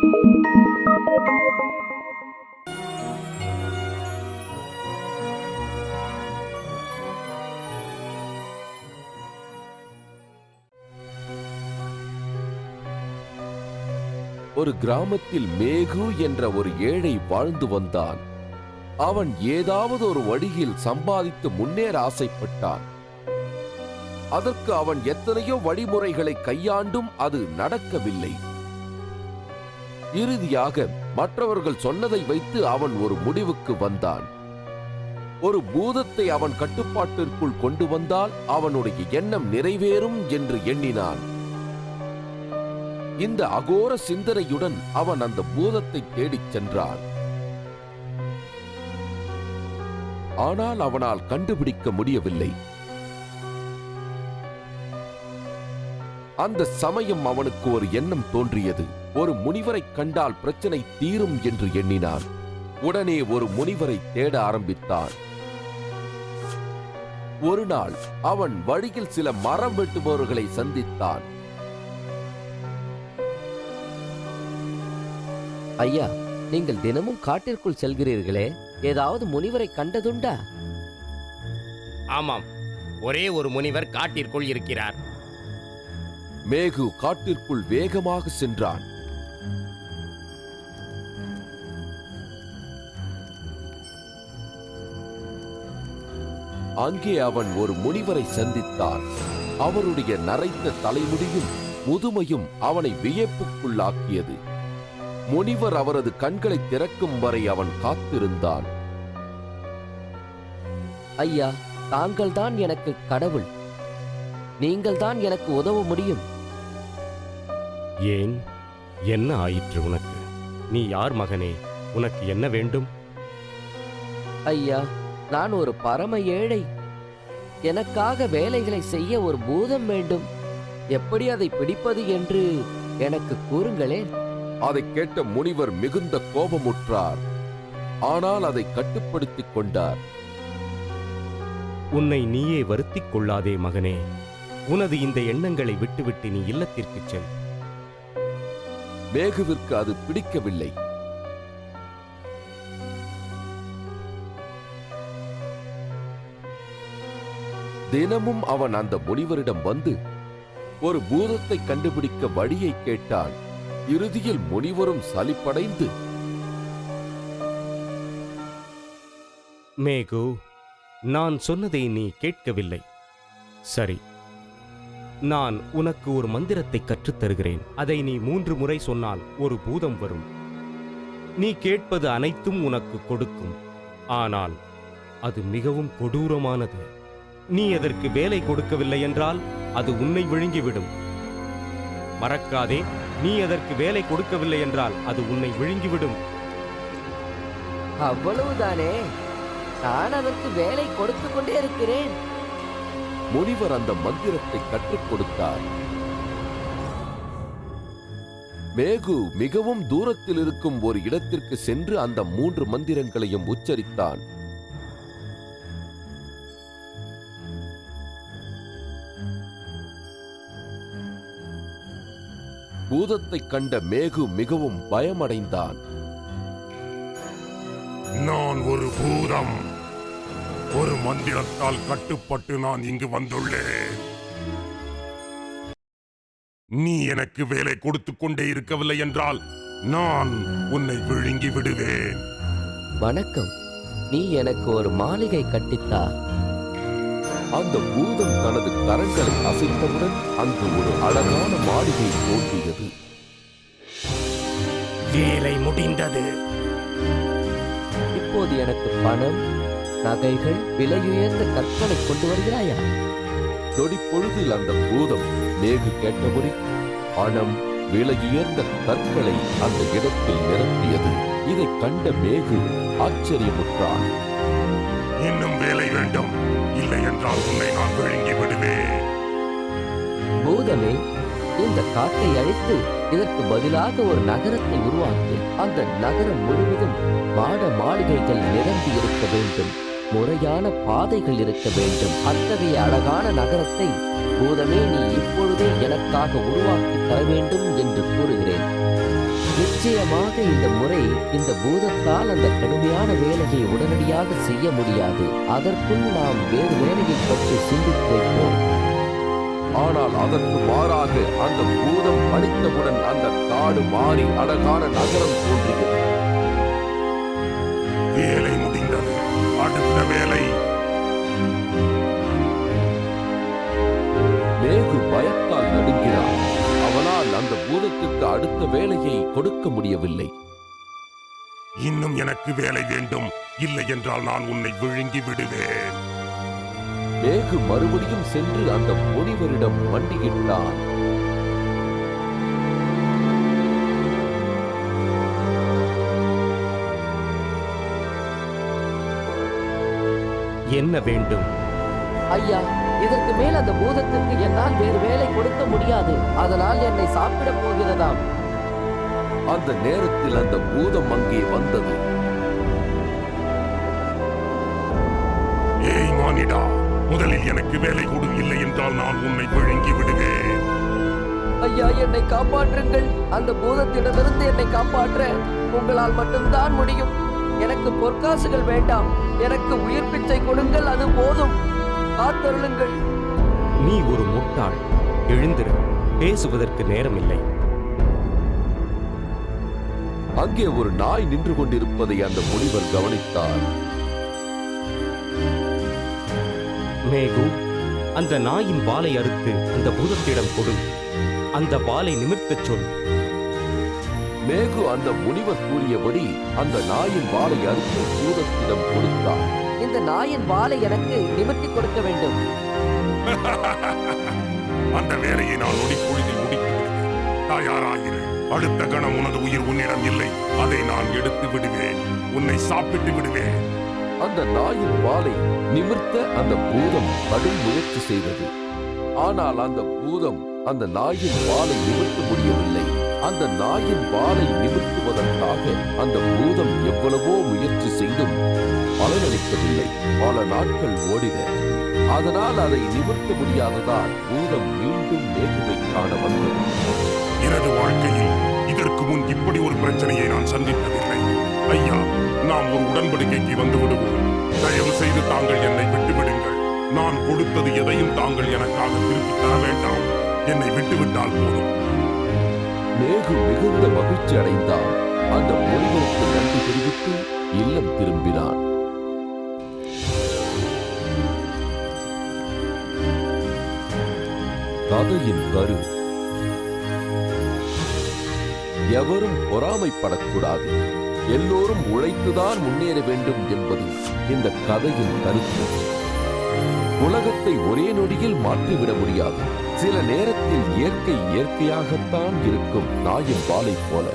ஒரு கிராமத்தில் மேகு என்ற ஒரு ஏழை வாழ்ந்து வந்தான். அவன் ஏதாவது ஒரு வழியில் சம்பாதித்து முன்னேற ஆசைப்பட்டான். அதற்கு அவன் எத்தனையோ வழிமுறைகளை கையாண்டும் அது நடக்கவில்லை. இறுதியாக மற்றவர்கள் சொன்னதை வைத்து அவன் ஒரு முடிவுக்கு வந்தான். ஒரு பூதத்தை அவன் கட்டுப்பாட்டிற்குள் கொண்டு வந்தால் அவனுடைய எண்ணம் நிறைவேறும் என்று எண்ணினான். இந்த அகோர சிந்தனையுடன் அவன் அந்த பூதத்தை தேடிச் சென்றான். ஆனால் அவனால் கண்டுபிடிக்க முடியவில்லை. அந்த சமயம் அவனுக்கு ஒரு எண்ணம் தோன்றியது. ஒரு முனிவரை கண்டால் பிரச்சனை தீரும் என்று எண்ணினான். உடனே ஒரு முனிவரை தேட ஆரம்பித்தான். ஒரு நாள் அவன் வழியில் சில மரம் வெட்டுபவர்களை சந்தித்தான். ஐயா, நீங்கள் தினமும் காட்டிற்குள் செல்கிறீர்களே, ஏதாவது முனிவரை கண்டதுண்டா? ஆமாம், ஒரே ஒரு முனிவர் காட்டிற்குள் இருக்கிறார். மேகு காட்டிற்குள் வேகமாக சென்றான். அங்கே அவன் ஒரு முனிவரை சந்தித்தான். அவருடைய நரைத்த தலைமுடியும் முதுமையும் அவனை வியப்புக்குள்ளாக்கியது. முனிவர் அவரது கண்களை திறக்கும் வரை அவன் காத்திருந்தான். ஐயா, தாங்கள்தான் எனக்கு கடவுள். நீங்கள் தான் எனக்கு உதவ முடியும். ஏன், என்ன ஆயிற்று உனக்கு? நீ யார் மகனே? உனக்கு என்ன வேண்டும்? ஐயா, நான் ஒரு பரம ஏழை. எனக்காக வேலைகளை செய்ய ஒரு பூதம் வேண்டும். எப்படி அதை பிடிப்பது என்று எனக்கு கூறுங்களேன். அதை கேட்ட முனிவர் மிகுந்த கோபமுற்றார். ஆனால் அதை கட்டுப்படுத்திக் கொண்டார். உன்னை நீயே வருத்திக் கொள்ளாதே மகனே. உனது இந்த எண்ணங்களை விட்டுவிட்டு நீ இல்லத்திற்கு செல். மேகுவிற்கு அது பிடிக்கவில்லை. தினமும் அவன் அந்த முனிவரிடம் வந்து ஒரு பூதத்தை கண்டுபிடிக்க வழியை கேட்டான். இறுதியில் முனிவரும் சலிப்படைந்து, மேகு, நான் சொன்னதை நீ கேட்கவில்லை. சரி, நான் உனக்கு ஒரு மந்திரத்தை கற்றுத் தருகிறேன். அதை நீ 3 முறை சொன்னால் ஒரு பூதம் வரும். நீ கேட்பது அனைத்தும் உனக்கு கொடுக்கும். ஆனால் அது மிகவும் கொடூரமானது. நீ அதற்கு வேலை கொடுக்கவில்லை என்றால் அது உன்னை விழுங்கிவிடும். மறக்காதே, நீ அதற்கு வேலை கொடுக்கவில்லை என்றால் அது உன்னை விழுங்கிவிடும். அவ்வளவுதானே? நான் அதற்கு வேலை கொடுத்து கொண்டே இருக்கிறேன். முனிவர் அந்த மந்திரத்தை கற்றுக் கொடுத்தார். மேகு மிகவும் தூரத்தில் இருக்கும் ஒரு இடத்திற்கு சென்று அந்த 3 மந்திரங்களையும் உச்சரித்தான். பூதத்தை கண்ட மேகு மிகவும் பயமடைந்தான். நான் ஒரு பூதம். ஒரு மந்திரத்தால் கட்டுப்பட்டு நான் இங்கு வந்துள்ளேன். நீ எனக்கு வேலை கொடுத்துக் கொண்டே இருக்கவில்லை என்றால் நான் உன்னை விழுங்கி விடுவேன். வணக்கம். நீ எனக்கு ஒரு மாளிகை கட்டித்தா. அந்த பூதம் தனது கரங்களை அசைத்தவுடன் அங்கு ஒரு அழகான மாளிகை தோன்றியது. வேலை முடிந்தது. இப்போது எனக்கு பணம், நகைகள், விலையுயர்ந்த கற்களை கொண்டு வருகிறாயா? நொடி பொழுதில் அந்த பூதம் மேகு கேட்டபடி பணம், விலையுயர்ந்த கற்களை அந்த இடத்தில் நிரப்பியது. இதை கண்ட மேகு ஆச்சரியமுற்றான். இன்னும் வேலை வேண்டும், இல்லை என்றால் உன்னை நான் விழுங்கி விடுவேன். பூதமே, இந்த காட்டை அழித்து இதற்கு பதிலாக ஒரு நகரத்தை உருவாக்கி அந்த நகரம் முழுவதும் மாட மாளிகைகள் நிரம்பி இருக்க வேண்டும். முறையான பாதைகள் இருக்க வேண்டும். அத்தகைய அழகான நகரத்தை பூதமே நீ இப்பொழுதே எனக்காக உருவாக்கி தர வேண்டும் என்று கூறுகிறேன். நிச்சயமாக இந்த முறை இந்த பூதத்தால் அந்த கடுமையான வேலையை உடனடியாக செய்ய முடியாது. அதற்குள் நாம் வேறு வேலையை பற்றி சிந்தித்து வைப்போம். ஆனால் அதற்கு மாறாக அந்த பூதம் அடித்தவுடன் அந்த காடு மாறி அழகான நகரம் தோன்றியது. வேலை முடிந்தது. அடுத்த வேலை. மேகு பயத்தால் நடுங்கினான். அவனால் அந்த பூதத்துக்கு அடுத்த வேலையை கொடுக்க முடியவில்லை. இன்னும் எனக்கு வேலை வேண்டும். இல்லை என்றால் நான் உன்னை விழுங்கி விடுவேன். மேகு மறுபடியும் சென்று அந்த முனிவரிடம் மண்டியிட்டான். என்ன வேண்டும்? ஐயா, இதற்கு மேல் அந்த பூதத்திற்கு என்னால் வேறு வேலை கொடுக்க முடியாது. அதனால் என்னை சாப்பிடப் போகிறதாம். அந்த நேரத்தில் அந்த பூதம் அங்கே வந்தது. ஏய் மானிடா, முதலில் எனக்கு வேலை கொடு. இல்லை என்றால் நான் உன்னை விழுங்கி விடுவேன். ஐயா, என்னை காப்பாற்றுங்கள். அந்த பூதத்திடமிருந்து என்னை காப்பாற்ற உங்களால் மட்டும்தான் முடியும். எனக்கு பொற்காசுகள் வேண்டாம். எனக்கு உயிர் பிச்சை கொடுங்கள், அது போதும். காத்தருளுங்கள். நீ ஒரு முட்டாள். எழுந்திரு. பேசுவதற்கு நேரமில்லை. அங்கே ஒரு நாய் நின்று கொண்டிருப்பதை அந்த முனிவர் கவனித்தார். மேகு, அந்த நாயின் வாலை அறுத்து அந்த பூதத்திடம் கொடு. அந்த வாலை நிமிர்த்தச் சொல். மேகு அந்த முனிவர் கூறியபடி அந்த நாயின் வாளை அறுத்து பூதத்திடம் கொடுத்தார். இந்த நாயின் வாலை எனக்கு நிமிர்த்தி கொடுக்க வேண்டும். அந்த வேலையை நான் நொடிப்பொழுதில் முடித்து விடுவேன். தயாராகிரு. அடுத்த கணம் உனது உயிர் உன்னிடம் இல்லை. அதை நான் எடுத்து விடுவேன். உன்னை சாப்பிட்டு விடுவேன். அந்த நாயின் வாளை நிமிர்த்த அந்த பூதம் கடும் முயற்சி செய்தது. ஆனால் அந்த பூதம் அந்த நாயின் வாளை நிமிர்த்த முடியவில்லை. அந்த நாயின் வாளை நிமிர்த்துவதற்காக அந்த பூதம் எவ்வளவோ முயற்சி செய்தும் பலனளிக்கவில்லை. பல நாட்கள் ஓடின. அதனால் அதை நிமிர்த்த முடியாததால் பூதம் மீண்டும் மேகுவை காண வந்தது. எனது வாழ்க்கையில் இதற்கு முன் இப்படி ஒரு பிரச்சனையை நான் சந்தித்ததில்லை. ஐயா, நாம் ஒரு உடன்படிக்கைக்கு வந்து விடுவோம். தயவு செய்து தாங்கள் என்னை விட்டுவிடுங்கள். நான் கொடுத்தது எதையும் தாங்கள் எனக்காக திருப்பித் தர வேண்டாம். என்னை விட்டுவிட்டால் போதும். மேகு மிகுந்த மகிழ்ச்சி அடைந்தார். அந்த முனிவருக்கு நன்றி தெரிவித்து இல்லம் திரும்பினார். கதையின் கரு: எவரும் பொறாமைப்படக்கூடாது. எல்லோரும் உழைத்துதான் முன்னேற வேண்டும் என்பது இந்த கதையின் கருத்து. உலகத்தை ஒரே நொடியில் மாற்றிவிட முடியாது. சில நேரத்தில் இயற்கையாகத்தான் இருக்கும். நாயின் வாளை போல